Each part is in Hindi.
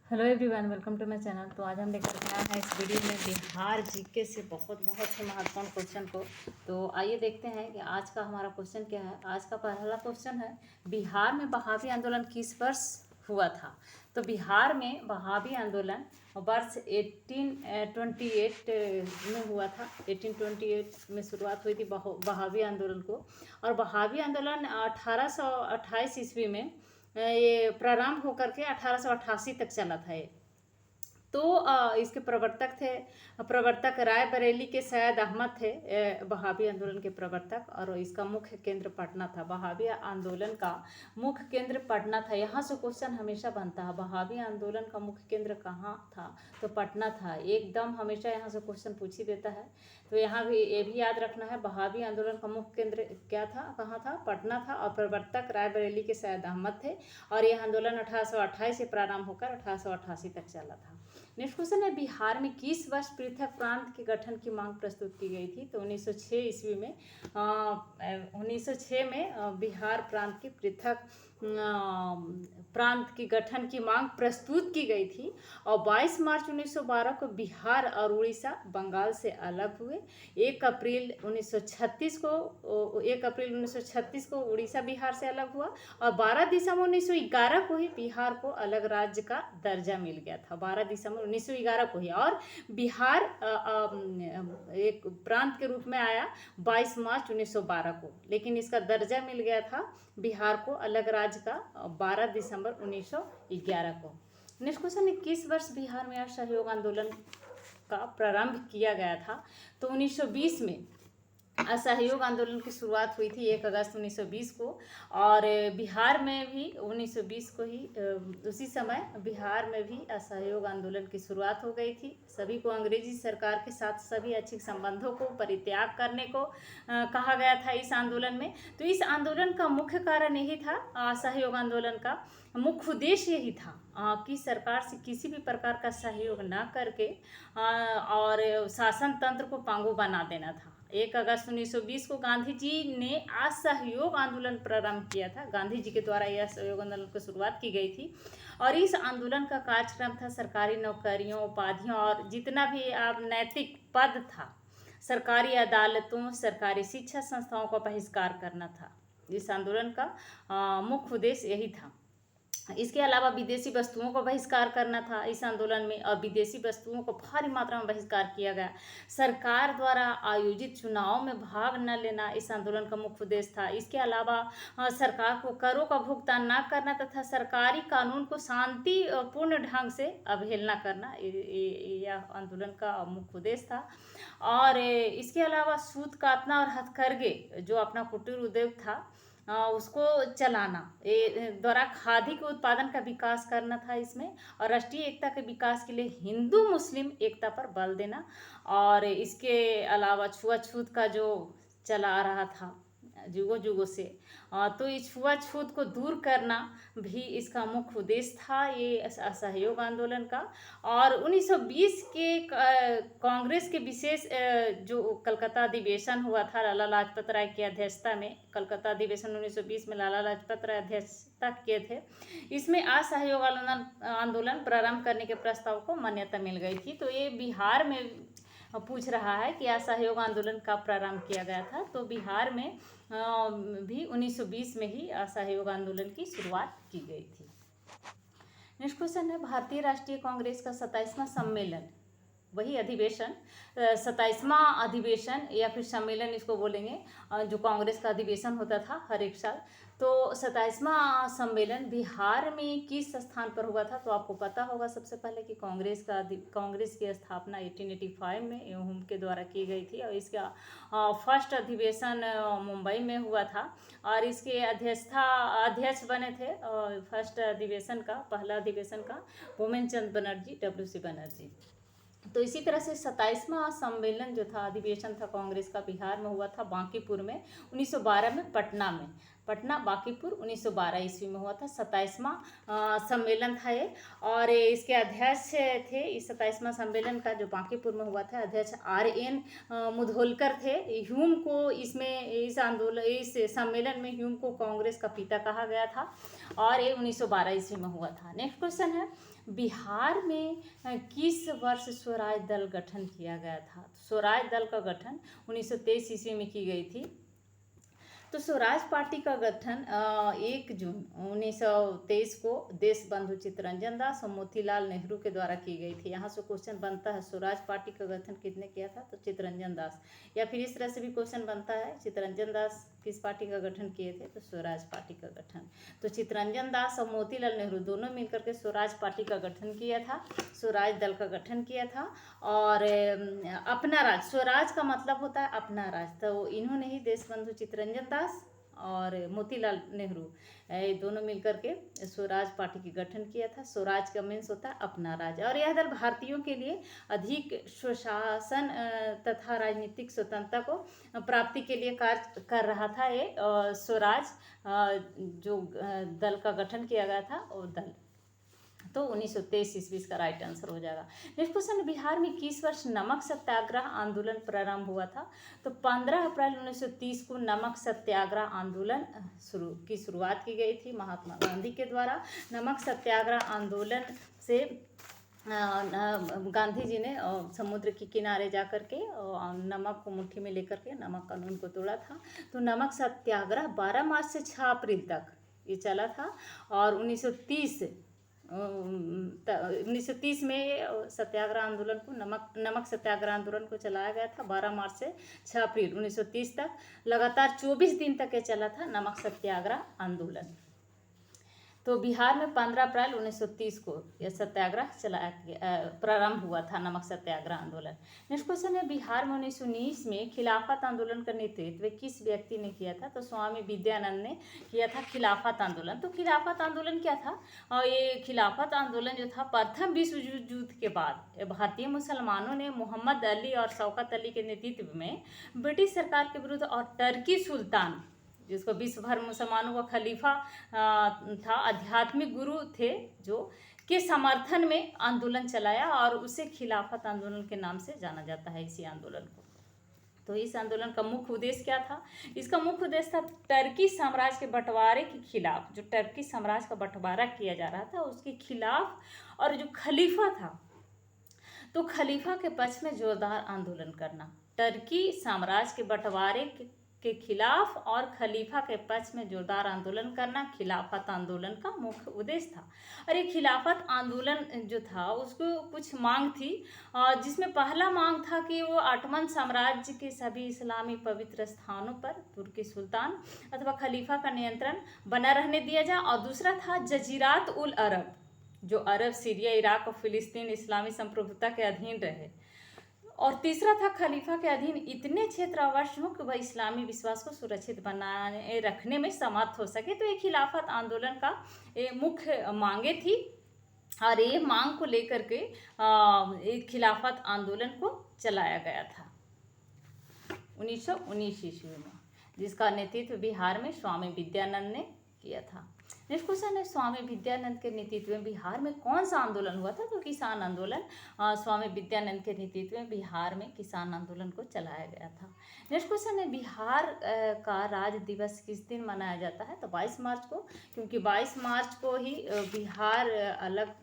Hello everyone, welcome to my channel. तो आज हम लेकर के आए हैं इस वीडियो में बिहार जीके से बहुत ही महत्वपूर्ण क्वेश्चन को। तो आइए देखते हैं कि आज का हमारा क्वेश्चन क्या है। आज का पहला क्वेश्चन है, बिहार में वहाबी आंदोलन किस वर्ष हुआ था। तो बिहार में वहाबी आंदोलन वर्ष 1828 में हुआ था। 1828 में शुरुआत हुई थी वहाबी आंदोलन को, और वहाबी आंदोलन 1828 ईस्वी में ये प्रारंभ होकर के 1888 तक चला था ये। तो इसके प्रवर्तक राय बरेली के सैयद अहमद थे, वहाबी आंदोलन के प्रवर्तक, और इसका मुख्य केंद्र पटना था। वहाबी आंदोलन का मुख्य केंद्र पटना था। यहाँ से क्वेश्चन हमेशा बनता है, वहाबी आंदोलन का मुख्य केंद्र कहाँ था। तो पटना था, एकदम हमेशा यहाँ से क्वेश्चन पूछ ही देता है। तो यहाँ भी ये भी याद रखना है, वहाबी आंदोलन का मुख्य केंद्र क्या था, कहाँ था, पटना था, और प्रवर्तक राय बरेली के सैयद अहमद थे। और यह आंदोलन 1828 से प्रारंभ होकर 1888 तक चला था। नेक्स्ट क्वेश्चन है, बिहार में किस वर्ष पृथक प्रांत के गठन की मांग प्रस्तुत की गई थी। तो 1906 ईस्वी में 1906 में बिहार प्रांत की पृथक प्रांत की गठन की मांग प्रस्तुत की गई थी। और 22 मार्च 1912 को बिहार और उड़ीसा बंगाल से अलग हुए। 1 अप्रैल 1936 को उड़ीसा बिहार से अलग हुआ, और 12 दिसंबर 1911 को ही बिहार को अलग राज्य का दर्जा मिल गया था। 12 दिसंबर 1911 को ही, और बिहार एक प्रांत के रूप में आया 22 मार्च 1912 को, लेकिन इसका दर्जा मिल गया था बिहार को अलग राज्य का 12 दिसंबर 1911 को। नेक्स्ट क्वेश्चन है, किस वर्ष बिहार में असहयोग आंदोलन का प्रारंभ किया गया था। तो 1920 में असहयोग आंदोलन की शुरुआत हुई थी 1 अगस्त 1920 को, और बिहार में भी 1920 को ही उसी समय बिहार में भी असहयोग आंदोलन की शुरुआत हो गई थी। सभी को अंग्रेजी सरकार के साथ सभी अच्छे संबंधों को परित्याग करने को कहा गया था इस आंदोलन में। तो इस आंदोलन का मुख्य कारण यही था, असहयोग आंदोलन का मुख्य उद्देश्य यही था कि सरकार से किसी भी प्रकार का सहयोग न करके और शासन तंत्र को पंगु बना देना था। 1 अगस्त 1920 को गांधी जी ने असहयोग आंदोलन प्रारंभ किया था। गांधी जी के द्वारा यह असहयोग आंदोलन की शुरुआत की गई थी, और इस आंदोलन का कार्यक्रम था सरकारी नौकरियों, उपाधियों और जितना भी नैतिक पद था, सरकारी अदालतों, सरकारी शिक्षा संस्थाओं का बहिष्कार करना था। इस आंदोलन का मुख्य उद्देश्य यही था। इसके अलावा विदेशी वस्तुओं का बहिष्कार करना था इस आंदोलन में, और विदेशी वस्तुओं को भारी मात्रा में बहिष्कार किया गया। सरकार द्वारा आयोजित चुनाव में भाग न लेना इस आंदोलन का मुख्य उद्देश्य था। इसके अलावा सरकार को करों का भुगतान न करना तथा सरकारी कानून को शांतिपूर्ण ढंग से अवहेलना करना यह आंदोलन का मुख्य उद्देश्य था। और इसके अलावा सूत काटना और हथकरघे, जो अपना कुटीर उद्योग था उसको चलाना, द्वारा खादी के उत्पादन का विकास करना था इसमें, और राष्ट्रीय एकता के विकास के लिए हिंदू मुस्लिम एकता पर बल देना। और इसके अलावा छुआछूत का जो चला आ रहा था जुगों जुगों से, तो इस छुआछूत को दूर करना भी इसका मुख्य उद्देश्य था, ये असहयोग आंदोलन का। और 1920 के कांग्रेस के विशेष जो कलकत्ता अधिवेशन हुआ था लाला लाजपत राय की अध्यक्षता में, कलकत्ता अधिवेशन 1920 में लाला लाजपत राय अध्यक्षता किए थे। इसमें असहयोग आंदोलन प्रारंभ करने के प्रस्ताव को मान्यता मिल गई थी। तो ये बिहार में पूछ रहा है कि असहयोग आंदोलन कब प्रारंभ किया गया था। तो बिहार में भी 1920 में ही असहयोग आंदोलन की शुरुआत की गई थी। नेक्स्ट क्वेश्चन है, भारतीय राष्ट्रीय कांग्रेस का 27वां सम्मेलन, वही अधिवेशन, 27वां अधिवेशन या फिर सम्मेलन इसको बोलेंगे, जो कांग्रेस का अधिवेशन होता था हर एक साल। तो 27वां सम्मेलन बिहार में किस स्थान पर हुआ था। तो आपको पता होगा सबसे पहले कि कांग्रेस की स्थापना 1885 में एवं के द्वारा की गई थी, और इसका फर्स्ट अधिवेशन मुंबई में हुआ था, और इसके अध्यक्ष बने थे फर्स्ट अधिवेशन का, पहला अधिवेशन का होमेन चंद बनर्जी, WC बनर्जी। तो इसी तरह से 27वां सम्मेलन जो था, अधिवेशन था कांग्रेस का, बिहार में हुआ था बांकीपुर में 1912 में, पटना में। पटना बांकीपुर 1912 ईस्वी में हुआ था। 27वां सम्मेलन था ये, और इसके अध्यक्ष थे इस 27वां सम्मेलन का जो बांकीपुर में हुआ था, अध्यक्ष RN मुधोलकर थे। ह्यूम को इस सम्मेलन में ह्यूम को कांग्रेस का पिता कहा गया था, और ये 1912 ईस्वी में हुआ था। नेक्स्ट क्वेश्चन है, बिहार में किस वर्ष स्वराज दल गठन किया गया था? स्वराज दल का गठन 1923 ईस्वी में की गई थी। तो स्वराज पार्टी का गठन 1 जून 1923 को देश बंधु चित्तरंजन दास और मोतीलाल नेहरू के द्वारा की गई थी। यहाँ से क्वेश्चन बनता है स्वराज पार्टी का गठन किसने किया था? तो चित्तरंजन दास। या फिर इस तरह से भी क्वेश्चन बनता है, चित्तरंजन दास किस पार्टी का गठन किए थे? तो स्वराज पार्टी का गठन। तो चित्तरंजन दास और मोतीलाल नेहरू दोनों मिलकर के स्वराज पार्टी का गठन किया था, स्वराज दल का गठन किया था। और अपना राज, स्वराज का मतलब होता है अपना राज, तो इन्होंने ही देश बंधु चित्तरंजन दास और मोतीलाल नेहरू ये दोनों मिलकर के स्वराज पार्टी की गठन किया था। स्वराज का मीन्स होता है अपना राज, और यह दल भारतीयों के लिए अधिक स्वशासन तथा राजनीतिक स्वतंत्रता को प्राप्ति के लिए कार्य कर रहा था। ये स्वराज जो दल का गठन किया गया था वो दल, तो 1923 ईस्वी का राइट आंसर हो जाएगा। नेक्स्ट क्वेश्चन, बिहार में किस वर्ष नमक सत्याग्रह आंदोलन प्रारंभ हुआ था? तो 15 अप्रैल 1930 को नमक सत्याग्रह आंदोलन की शुरुआत की गई थी महात्मा गांधी के द्वारा। नमक सत्याग्रह आंदोलन से गांधी जी ने समुद्र के किनारे जा कर के नमक को मुट्ठी में लेकर के नमक कानून को तोड़ा था। तो नमक सत्याग्रह 12 मार्च से 6 अप्रैल तक ये चला था, और 1930 में सत्याग्रह आंदोलन को नमक सत्याग्रह आंदोलन को चलाया गया था 12 मार्च से 6 अप्रैल 1930 तक। लगातार 24 दिन तक ये चला था नमक सत्याग्रह आंदोलन। तो बिहार में 15 अप्रैल 1930 को यह सत्याग्रह प्रारंभ हुआ था, नमक सत्याग्रह आंदोलन। नेक्स्ट क्वेश्चन है, बिहार में 1919 में खिलाफत आंदोलन का नेतृत्व किस व्यक्ति ने किया था? तो स्वामी विद्यानंद ने किया था खिलाफत आंदोलन। तो खिलाफत आंदोलन क्या था? और ये खिलाफत आंदोलन जो था प्रथम विश्व युद्ध के बाद भारतीय मुसलमानों ने मोहम्मद अली और शौकत अली के नेतृत्व में ब्रिटिश सरकार के विरुद्ध और टर्की सुल्तान, जिसको विश्व भर मुसलमानों का खलीफा था, आध्यात्मिक गुरु थे, जो के समर्थन में आंदोलन चलाया, और उसे खिलाफत आंदोलन के नाम से जाना जाता है इसी आंदोलन को। तो इस आंदोलन का मुख्य उद्देश्य क्या था? इसका मुख्य उद्देश्य था टर्की साम्राज्य के बंटवारे के खिलाफ, जो टर्की साम्राज्य का बंटवारा किया जा रहा था उसके खिलाफ, और जो खलीफा था तो खलीफा के पक्ष में जोरदार आंदोलन करना। टर्की साम्राज्य के बंटवारे के खिलाफ और खलीफा के पक्ष में जोरदार आंदोलन करना खिलाफत आंदोलन का मुख्य उद्देश्य था। और ये खिलाफत आंदोलन जो था उसको कुछ मांग थी, जिसमें पहला मांग था कि वो ऑटोमन साम्राज्य के सभी इस्लामी पवित्र स्थानों पर तुर्की सुल्तान अथवा खलीफा का नियंत्रण बना रहने दिया जाए, और दूसरा था जजीरात उल अरब, जो अरब, सीरिया, इराक और फिलिस्तीन इस्लामी संप्रभुता के अधीन रहे, और तीसरा था खलीफा के अधीन इतने क्षेत्र अवश्य हो कि वह इस्लामी विश्वास को सुरक्षित बनाए रखने में समर्थ हो सके। तो ये खिलाफत आंदोलन का मुख्य मांगे थी, और ये मांग को लेकर के खिलाफत आंदोलन को चलाया गया था 1919 ईस्वी में, जिसका नेतृत्व बिहार में स्वामी विद्यानंद ने किया था। नेक्स्ट क्वेश्चन है, स्वामी विद्यानंद के नेतृत्व में बिहार में कौन सा आंदोलन हुआ था? तो किसान आंदोलन। स्वामी विद्यानंद के नेतृत्व में बिहार में किसान आंदोलन को चलाया गया था। नेक्स्ट क्वेश्चन है, बिहार का राज्य दिवस किस दिन मनाया जाता है? तो 22 मार्च को, क्योंकि 22 मार्च को ही बिहार अलग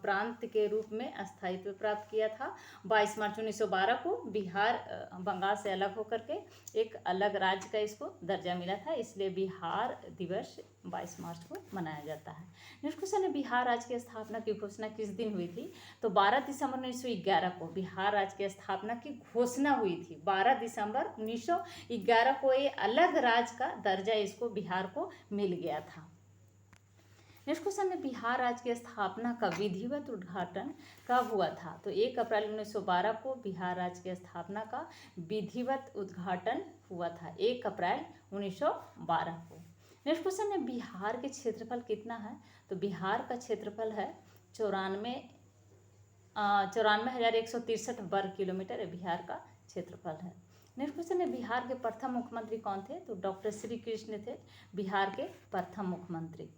प्रांत के रूप में स्थायित्व प्राप्त किया था। 22 मार्च 1912 को बिहार बंगाल से अलग होकर के एक अलग राज्य का इसको दर्जा मिला था, इसलिए बिहार दिवस 22 मार्च को मनाया जाता है। नेक्स्ट क्वेश्चन है, बिहार राज्य की स्थापना की घोषणा किस दिन हुई थी? तो 12 दिसंबर 1911 को बिहार राज्य की स्थापना की घोषणा हुई थी। 12 दिसंबर 1911 को ये अलग राज्य का दर्जा इसको बिहार को मिल गया था। नेक्स्ट क्वेश्चन है, बिहार राज्य की स्थापना का विधिवत उद्घाटन कब हुआ था? तो 1 अप्रैल 1912 को बिहार राज्य की स्थापना का विधिवत उद्घाटन हुआ था, 1 अप्रैल 1912 को। नेक्स्ट क्वेश्चन है, बिहार के क्षेत्रफल कितना है? तो बिहार का क्षेत्रफल है 94,163 वर्ग किलोमीटर बिहार का क्षेत्रफल है। नेक्स्ट क्वेश्चन है बिहार के प्रथम मुख्यमंत्री कौन थे? तो डॉक्टर श्री कृष्ण थे बिहार के प्रथम मुख्यमंत्री।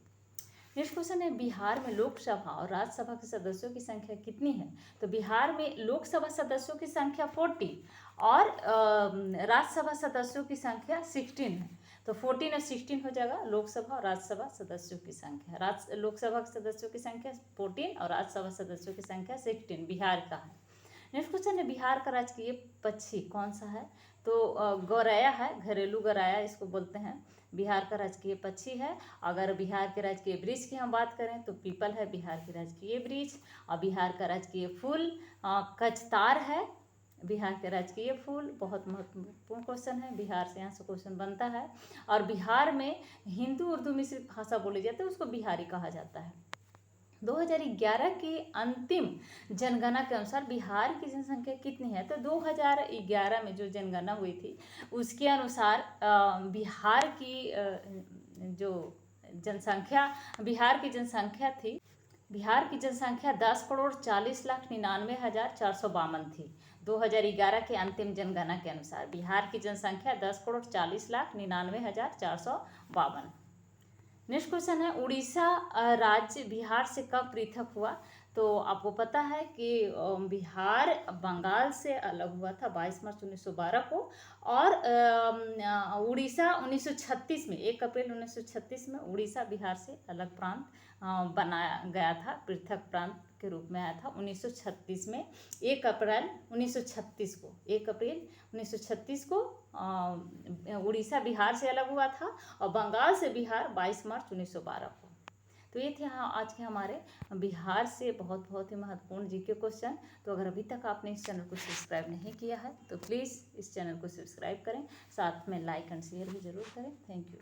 नेक्स्ट क्वेश्चन है बिहार में लोकसभा और राज्यसभा के सदस्यों की संख्या कितनी है? तो बिहार में लोकसभा सदस्यों की संख्या 40 और राज्यसभा सदस्यों की संख्या 16 है। तो 14 और 16 हो जाएगा लोकसभा और राज्यसभा सदस्यों की संख्या। लोकसभा के सदस्यों की संख्या 14 और राज्यसभा सदस्यों की संख्या 16 बिहार का है। नेक्स्ट क्वेश्चन है बिहार का राजकीय पक्षी कौन सा है? तो गौरैया है, घरेलू गौरैया इसको बोलते हैं, बिहार का राजकीय पक्षी है। अगर बिहार के राजकीय वृक्ष की हम बात करें तो पीपल है बिहार की राजकीय वृक्ष। और बिहार का राजकीय फूल कचतार है, बिहार के राजकीय फूल। बहुत महत्वपूर्ण क्वेश्चन है, बिहार से यहाँ से क्वेश्चन बनता है। और बिहार में हिंदू उर्दू मिश्रित भाषा बोली जाती है, उसको बिहारी कहा जाता है। 2011 की अंतिम जनगणना के अनुसार बिहार की जनसंख्या कितनी है? तो 2011 में जो जनगणना हुई थी उसके अनुसार बिहार की जो जनसंख्या बिहार की जनसंख्या थी, बिहार की जनसंख्या 10,40,99,452 थी। 2011 के अंतिम जनगणना के अनुसार बिहार की जनसंख्या 10,40,99,452। नेक्स्ट क्वेश्चन है उड़ीसा राज्य बिहार से कब पृथक हुआ? तो आपको पता है कि बिहार बंगाल से अलग हुआ था 22 मार्च 1912 को। और उड़ीसा 1936 में 1 अप्रैल 1936 में उड़ीसा बिहार से अलग प्रांत बनाया गया था, पृथक प्रांत के रूप में आया था 1936 में। 1 अप्रैल 1936 को 1 अप्रैल 1936 को उड़ीसा बिहार से अलग हुआ था और बंगाल से बिहार 22 मार्च 1912 को। तो ये थे आज के हमारे बिहार से बहुत ही महत्वपूर्ण जीके क्वेश्चन। तो अगर अभी तक आपने इस चैनल को सब्सक्राइब नहीं किया है तो प्लीज़ इस चैनल को सब्सक्राइब करें, साथ में लाइक एंड शेयर भी जरूर करें। Thank you.